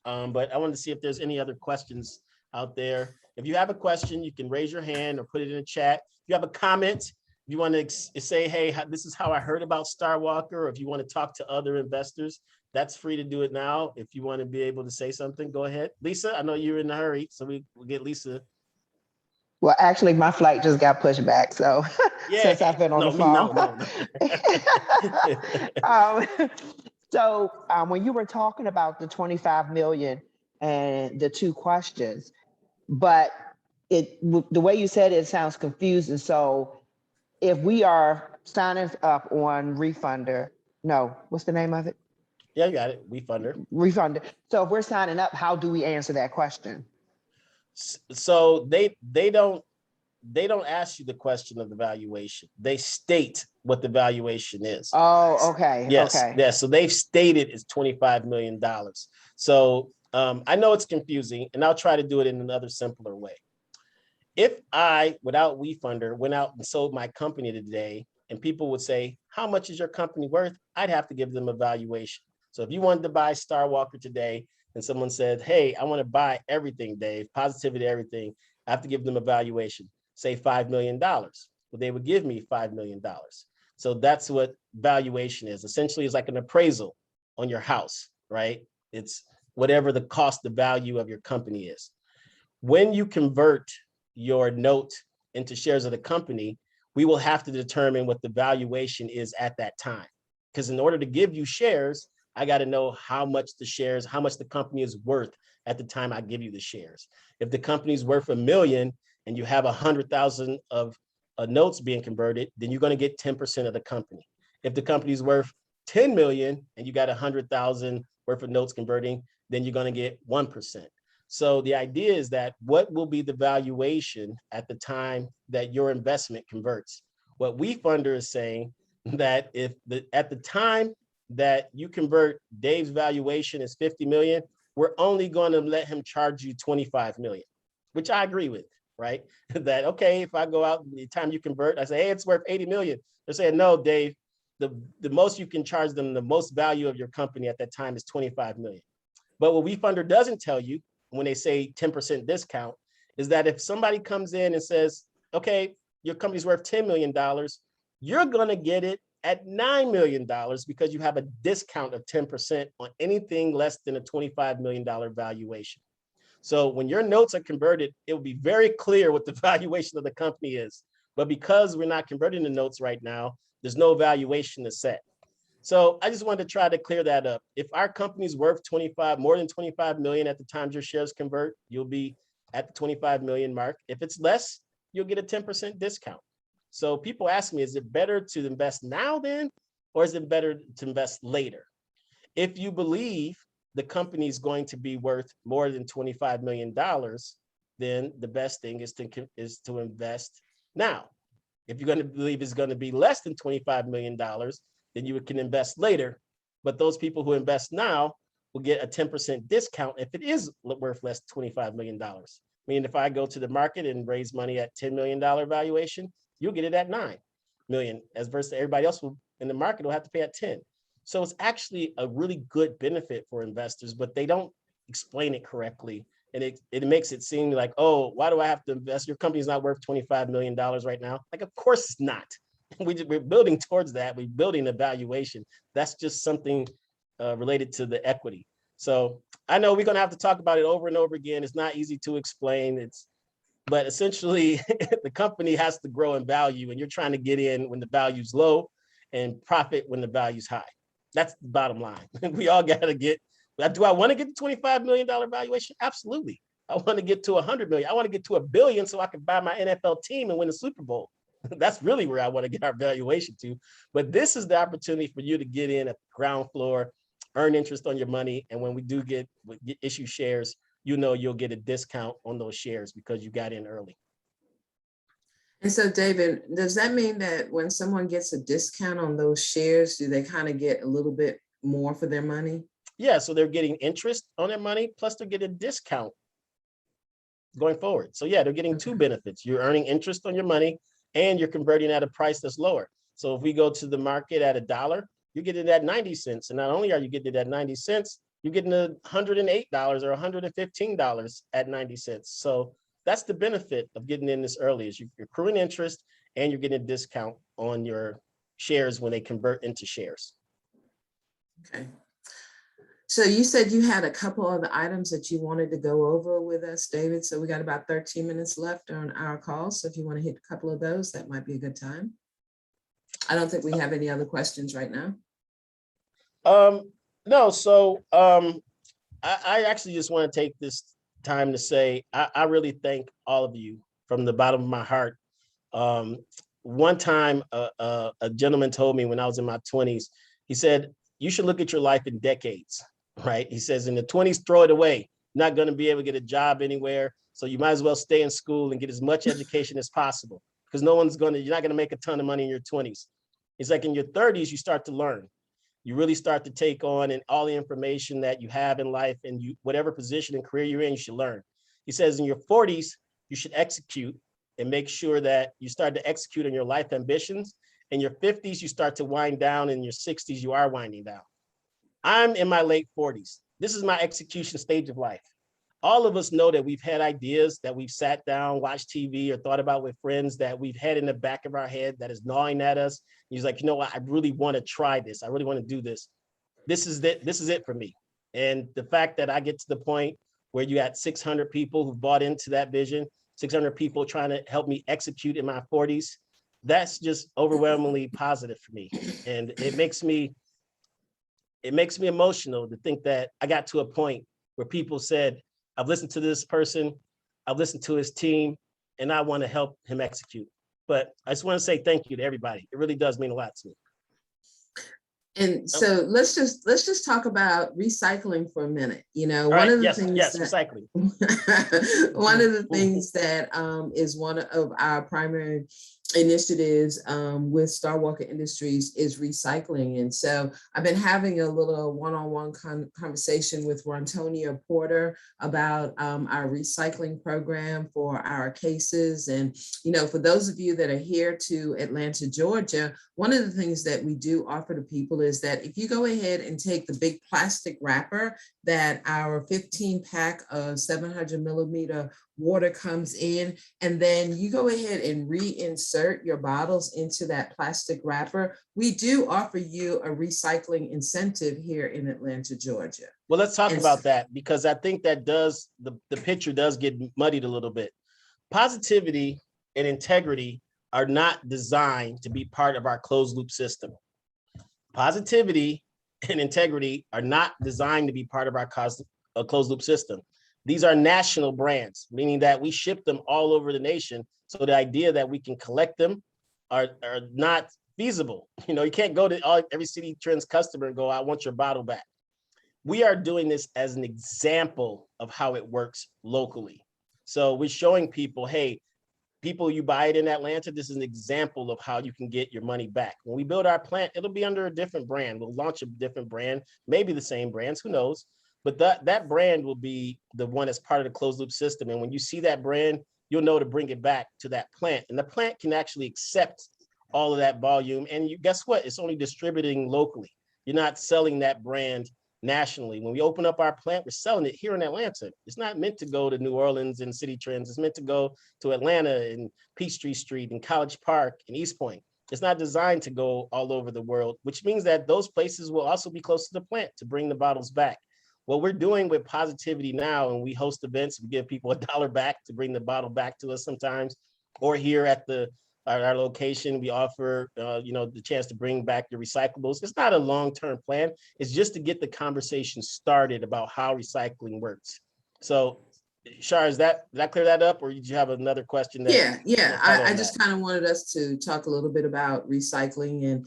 but I wanted to see if there's any other questions out there. If you have a question, you can raise your hand or put it in the chat. If you have a comment, if you want to say, hey, this is how I heard about StarWalker, or if you want to talk to other investors, that's free to do it now. If you want to be able to say something, go ahead. Lisa, I know you're in a hurry, so we'll get Lisa. Well, actually, my flight just got pushed back. So Yeah, since I've been on the phone. When you were talking about the 25 million and the two questions, but the way you said it sounds confusing. So if we are signing up on Wefunder, no, what's the name of it? Yeah, you got it. Wefunder. So if we're signing up, how do we answer that question? So they don't ask you the question of the valuation. They state what the valuation is. Oh, okay. Yes. Okay. Yes. So they've stated it's $25 million. So I know it's confusing, and I'll try to do it in another simpler way. If I, without Wefunder, went out and sold my company today, and people would say, how much is your company worth? I'd have to give them a valuation. So if you wanted to buy StarWalker today, and someone said, hey, I want to buy everything, Dave, positivity, everything, I have to give them a valuation, say $5 million. Well, they would give me $5 million. So that's what valuation is. Essentially, it's like an appraisal on your house, right? It's whatever the cost, the value of your company is. When you convert your note into shares of the company, we will have to determine what the valuation is at that time. Because in order to give you shares, I got to know how much the company is worth at the time I give you the shares. If the company's worth $1 million and you have 100,000 of notes being converted, then you're going to get 10% of the company. If the company's worth 10 million and you got 100,000 worth of notes converting, then you're going to get 1%. So the idea is that what will be the valuation at the time that your investment converts? What Wefunder is saying that at the time that you convert, Dave's valuation is 50 million, we're only going to let him charge you 25 million, which I agree with, right? That, okay, if I go out the time you convert, I say, hey, it's worth 80 million. They're saying, no, Dave, the most you can charge them, the most value of your company at that time is 25 million. But what Wefunder doesn't tell you when they say 10% discount is that if somebody comes in and says, okay, your company's worth $10 million, you're going to get it at $9 million because you have a discount of 10% on anything less than a $25 million valuation. So when your notes are converted, it will be very clear what the valuation of the company is. But because we're not converting the notes right now, there's no valuation to set. So I just wanted to try to clear that up. If our company's worth more than 25 million at the time your shares convert, you'll be at the 25 million mark. If it's less, you'll get a 10% discount. So people ask me, is it better to invest now then, or is it better to invest later? If you believe the company is going to be worth more than $25 million, then the best thing is to invest now. If you're going to believe it's going to be less than $25 million, then you can invest later. But those people who invest now will get a 10% discount if it is worth less than $25 million. Meaning if I go to the market and raise money at $10 million valuation, you'll get it at 9 million, as versus everybody else in the market will have to pay at 10. So it's actually a really good benefit for investors, but they don't explain it correctly. And it makes it seem like, oh, why do I have to invest? Your company's not worth $25 million right now. Like, of course it's not. We're building towards that. We're building a valuation. That's just something related to the equity. So I know we're going to have to talk about it over and over again. It's not easy to explain. But essentially, the company has to grow in value, and you're trying to get in when the value's low and profit when the value's high. That's the bottom line. We all got to get. Do I want to get the $25 million valuation? Absolutely. I want to get to 100 million. I want to get to $1 billion so I can buy my NFL team and win the Super Bowl. That's really where I want to get our valuation to. But this is the opportunity for you to get in at the ground floor, earn interest on your money. And when we do get issue shares, you know you'll get a discount on those shares because you got in early. And so, David, does that mean that when someone gets a discount on those shares, do they kind of get a little bit more for their money? Yeah, so they're getting interest on their money, plus they're getting a discount going forward. So yeah, they're getting two benefits. You're earning interest on your money and you're converting at a price that's lower. So if we go to the market at $1, you're getting it at 90 cents. And not only are you getting it at 90 cents, you're getting $108 or $115 at 90 cents. So that's the benefit of getting in this early is you're accruing interest and you're getting a discount on your shares when they convert into shares. Okay. So you said you had a couple other items that you wanted to go over with us, David. So we got about 13 minutes left on our call. So if you want to hit a couple of those, that might be a good time. I don't think we have any other questions right now. No, so I actually just want to take this time to say I really thank all of you from the bottom of my heart. One time a gentleman told me when I was in my 20s, he said, you should look at your life in decades, right? He says in the 20s, throw it away. You're not going to be able to get a job anywhere. So you might as well stay in school and get as much education as possible because you're not going to make a ton of money in your 20s. It's like in your 30s, you start to learn. You really start to take on and all the information that you have in life and you, whatever position and career you're in, you should learn. He says in your 40s, you should execute and make sure that you start to execute on your life ambitions. In your 50s, you start to wind down. In your 60s, you are winding down. I'm in my late 40s. This is my execution stage of life. All of us know that we've had ideas that we've sat down, watched TV or thought about with friends that we've had in the back of our head that is gnawing at us. He's like, you know what? I really want to try this. I really want to do this. This is it. This is it for me. And the fact that I get to the point where you got 600 people who bought into that vision, 600 people trying to help me execute in my 40s, that's just overwhelmingly positive for me. And it makes me emotional to think that I got to a point where people said, I've listened to this person, I've listened to his team, and I want to help him execute. But I just want to say thank you to everybody. It really does mean a lot to me. And so let's just talk about recycling for a minute. You know, one of the things recycling. One of the things that is one of our primary initiatives with StarWalker Industries is recycling. And so I've been having a little one-on-one conversation with Rontonia Porter about our recycling program for our cases. And, you know, for those of you that are here to Atlanta, Georgia, one of the things that we do offer to people is that if you go ahead and take the big plastic wrapper that our 15-pack of 700 millimeter water comes in, and then you go ahead and reinsert your bottles into that plastic wrapper, we do offer you a recycling incentive here in Atlanta, Georgia. Well, let's talk about that, because I think that does, the picture does get muddied a little bit. Positivity and integrity are not designed to be part of our closed loop system. Positivity and integrity are not designed to be part of our closed loop system. These are national brands, meaning that we ship them all over the nation. So the idea that we can collect them are not feasible. You know, you can't go to every City Trends customer and go, I want your bottle back. We are doing this as an example of how it works locally. So we're showing people, hey, people, you buy it in Atlanta, this is an example of how you can get your money back. When we build our plant, it'll be under a different brand. We'll launch a different brand, maybe the same brands, who knows? But that brand will be the one that's part of the closed loop system. And when you see that brand, you'll know to bring it back to that plant. And the plant can actually accept all of that volume. And guess what? It's only distributing locally. You're not selling that brand nationally. When we open up our plant, we're selling it here in Atlanta. It's not meant to go to New Orleans and City Trends. It's meant to go to Atlanta and Peachtree Street and College Park and East Point. It's not designed to go all over the world, which means that those places will also be close to the plant to bring the bottles back. What we're doing with Positivity now, and we host events, we give people $1 back to bring the bottle back to us sometimes, or here at our location, we offer the chance to bring back your recyclables. It's not a long-term plan. It's just to get the conversation started about how recycling works. So, Shar, did I clear that up, or did you have another question? Yeah. I just kind of wanted us to talk a little bit about recycling and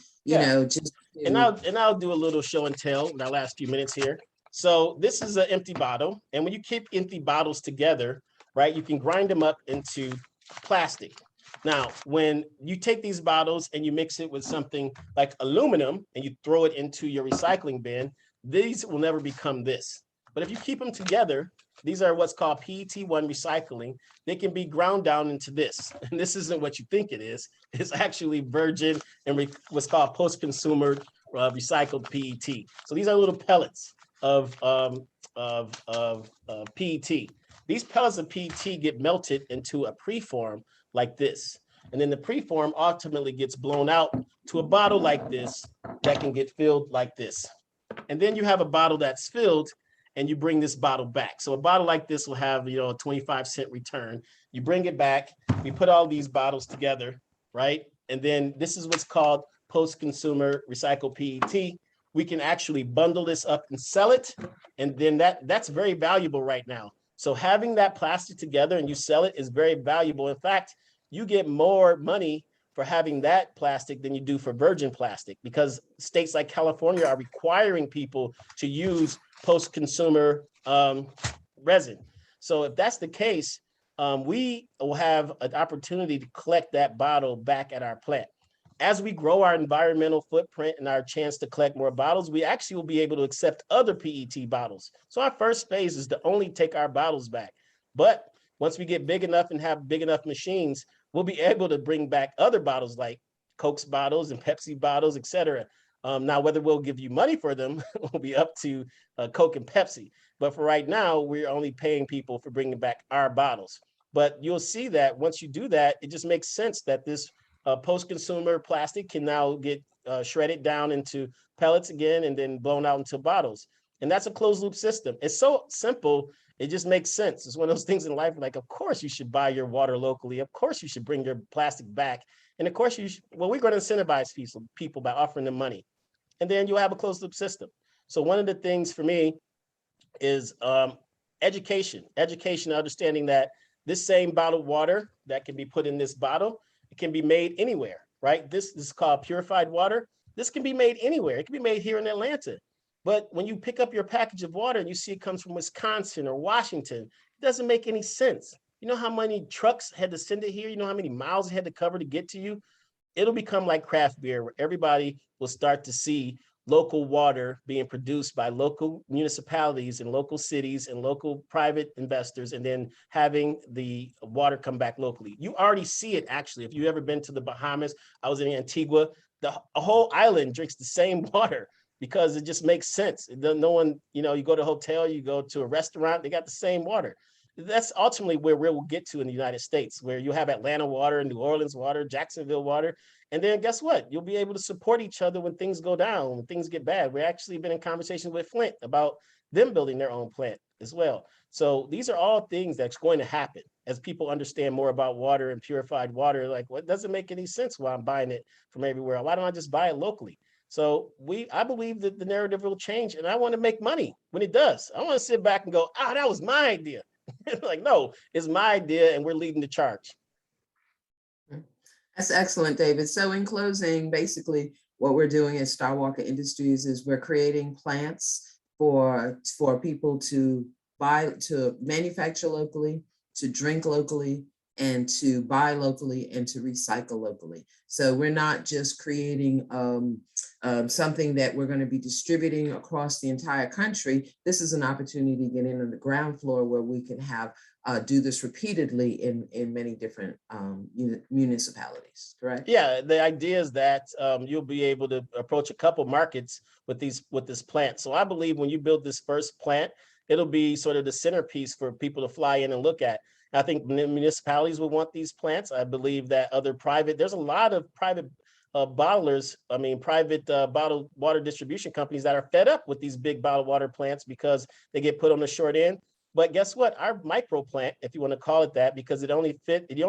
I'll do a little show and tell in our last few minutes here. So this is an empty bottle, and when you keep empty bottles together, right, you can grind them up into plastic. Now, when you take these bottles and you mix it with something like aluminum and you throw it into your recycling bin, these will never become this. But if you keep them together, these are what's called PET1 recycling. They can be ground down into this. And this isn't what you think it is. It's actually virgin and what's called post-consumer recycled PET. So these are little pellets of PET. These pellets of PET get melted into a preform like this. And then the preform ultimately gets blown out to a bottle like this that can get filled like this. And then you have a bottle that's filled and you bring this bottle back. So a bottle like this will have, a 25-cent return. You bring it back, we put all these bottles together, right? And then this is what's called post-consumer recycled PET. We can actually bundle this up and sell it. And then that's very valuable right now. So having that plastic together and you sell it is very valuable. In fact, you get more money for having that plastic than you do for virgin plastic, because states like California are requiring people to use post-consumer resin. So if that's the case, we will have an opportunity to collect that bottle back at our plant. As we grow our environmental footprint and our chance to collect more bottles, we actually will be able to accept other PET bottles. So our first phase is to only take our bottles back. But once we get big enough and have big enough machines, we'll be able to bring back other bottles like Coke's bottles and Pepsi bottles, et cetera. Now, whether we'll give you money for them will be up to Coke and Pepsi. But for right now, we're only paying people for bringing back our bottles. But you'll see that once you do that, it just makes sense that this post-consumer plastic can now get shredded down into pellets again and then blown out into bottles. And that's a closed loop system. It's so simple. It just makes sense. It's one of those things in life, like, of course you should buy your water locally. Of course you should bring your plastic back. And of course we're going to incentivize people by offering them money. And then you'll have a closed loop system. So one of the things for me is education, understanding that this same bottled water that can be put in this bottle, it can be made anywhere, right? This is called purified water. This can be made anywhere. It can be made here in Atlanta. But when you pick up your package of water and you see it comes from Wisconsin or Washington, it doesn't make any sense. You know how many trucks had to send it here? You know how many miles it had to cover to get to you? It'll become like craft beer, where everybody will start to see local water being produced by local municipalities and local cities and local private investors, and then having the water come back locally. You already see it, actually. If you've ever been to the Bahamas, I was in Antigua, the whole island drinks the same water because it just makes sense. No one, you go to a hotel, you go to a restaurant, they got the same water. That's ultimately where we'll get to in the United States, where you have Atlanta water, New Orleans water, Jacksonville water. And then guess what? You'll be able to support each other when things go down, when things get bad. We've actually been in conversation with Flint about them building their own plant as well. So these are all things that's going to happen as people understand more about water and purified water. Like, what doesn't make any sense why I'm buying it from everywhere? Why don't I just buy it locally? So I believe that the narrative will change, and I want to make money when it does. I want to sit back and go, that was my idea. Like, no, it's my idea and we're leading the charge. That's excellent, David. So in closing, basically what we're doing at StarWalker Industries is we're creating plants for people to manufacture locally, to drink locally, and to buy locally and to recycle locally. So we're not just creating something that we're going to be distributing across the entire country. This is an opportunity to get in on the ground floor where we can do this repeatedly in many different municipalities, correct? Yeah, the idea is that you'll be able to approach a couple markets with this plant. So I believe when you build this first plant, it'll be sort of the centerpiece for people to fly in and look at. I think municipalities will want these plants. I believe that there's a lot of private bottlers, private bottled water distribution companies that are fed up with these big bottled water plants because they get put on the short end. But guess what? Our micro plant, if you want to call it that, because you only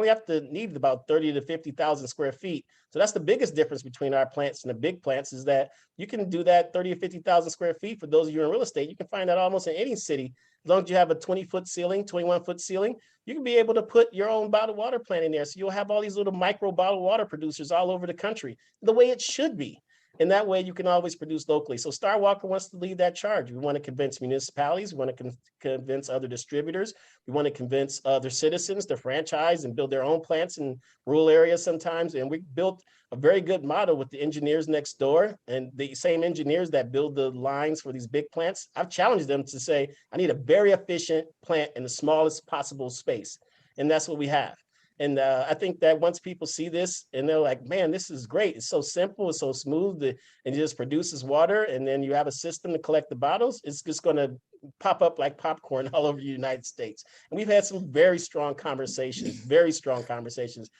have to need about 30 to 50,000 square feet. So that's the biggest difference between our plants and the big plants, is that you can do that 30 or 50,000 square feet. For those of you in real estate, you can find that almost in any city. As long as you have a 20-foot ceiling, 21-foot ceiling, you can be able to put your own bottled water plant in there. So you'll have all these little micro bottled water producers all over the country, the way it should be. And that way you can always produce locally. So StarWalker wants to lead that charge. We want to convince municipalities. We want to convince other distributors. We want to convince other citizens to franchise and build their own plants in rural areas sometimes. And we built a very good model with the engineers next door, and the same engineers that build the lines for these big plants. I've challenged them to say, I need a very efficient plant in the smallest possible space. And that's what we have. And I think that once people see this and they're like, man, this is great. It's so simple. It's so smooth. And it just produces water. And then you have a system to collect the bottles. It's just going to pop up like popcorn all over the United States. And we've had some very strong conversations, very strong conversations.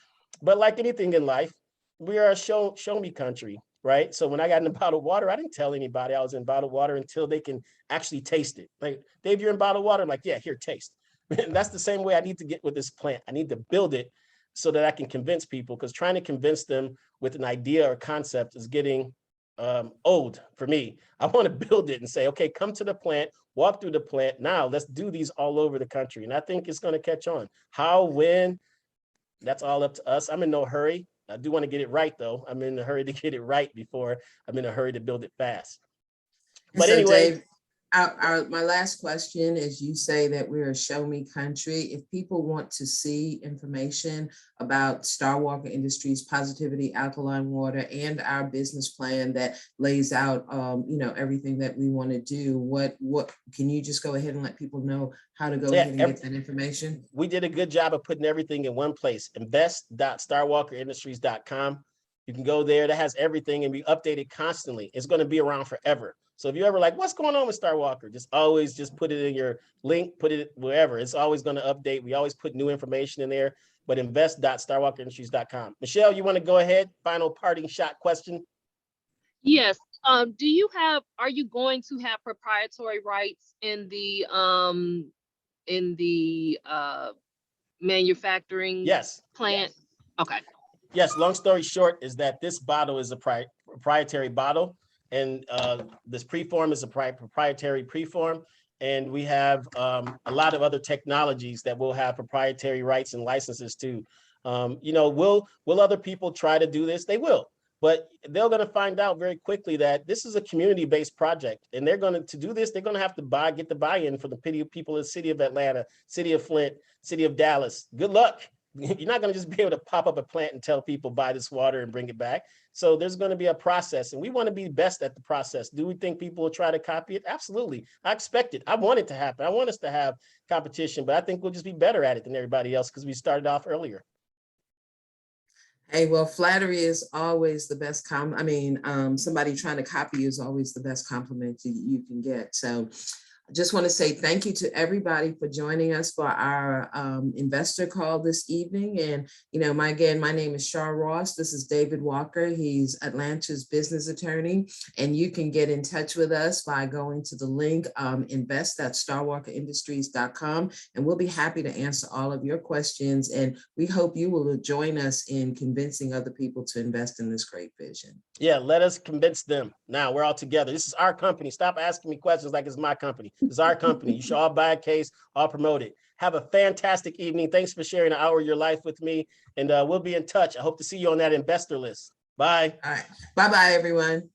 But like anything in life, we are a show me country, right? So when I got into bottled water, I didn't tell anybody I was in bottled water until they can actually taste it. Like, Dave, you're in bottled water. I'm like, yeah, here, taste. And that's the same way I need to get with this plant. I need to build it so that I can convince people, because trying to convince them with an idea or concept is getting old for me. I want to build it and say, okay, come to the plant, walk through the plant. Now let's do these all over the country. And I think it's going to catch on. How, when, that's all up to us. I'm in no hurry. I do want to get it right, though. I'm in a hurry to get it right before I'm in a hurry to build it fast. But so anyway, Dave, my last question is, you say that we're a show me country. If people want to see information about StarWalker Industries, Positivity, Alkaline Water, and our business plan that lays out, everything that we want to do, what can you just go ahead and let people know how to go ahead and get that information? We did a good job of putting everything in one place, invest.starwalkerindustries.com. You can go there. That has everything and be updated constantly. It's going to be around forever. So if you're ever like, what's going on with StarWalker? Just put it in your link, put it wherever. It's always going to update. We always put new information in there, but invest.starwalkerindustries.com. Michelle, you want to go ahead? Final parting shot question. Yes. Are you going to have proprietary rights in the manufacturing plant? Yes. Okay. Yes, long story short is that this bottle is a proprietary bottle, and this preform is a proprietary preform, and we have a lot of other technologies that will have proprietary rights and licenses too. Will other people try to do this? They will, but they're going to find out very quickly that this is a community-based project, and they're going to do this. They're going to have to get the buy-in from the people in the city of Atlanta, city of Flint, city of Dallas. Good luck. You're not going to just be able to pop up a plant and tell people buy this water and bring it back. So there's going to be a process, and we want to be best at the process. Do we think people will try to copy it? Absolutely. I expect it. I want it to happen. I want us to have competition, but I think we'll just be better at it than everybody else because we started off earlier. Hey, well, flattery is always the best somebody trying to copy you is always the best compliment you can get. So I just want to say thank you to everybody for joining us for our investor call this evening. And, my name is Shar Ross. This is David Walker. He's Atlanta's business attorney. And you can get in touch with us by going to the link invest.starwalkerindustries.com. And we'll be happy to answer all of your questions. And we hope you will join us in convincing other people to invest in this great vision. Yeah, let us convince them. Now we're all together. This is our company. Stop asking me questions like it's my company. It's our company. You should all buy a case, all promote it. Have a fantastic evening. Thanks for sharing an hour of your life with me. And we'll be in touch. I hope to see you on that investor list. Bye. All right. Bye-bye, everyone.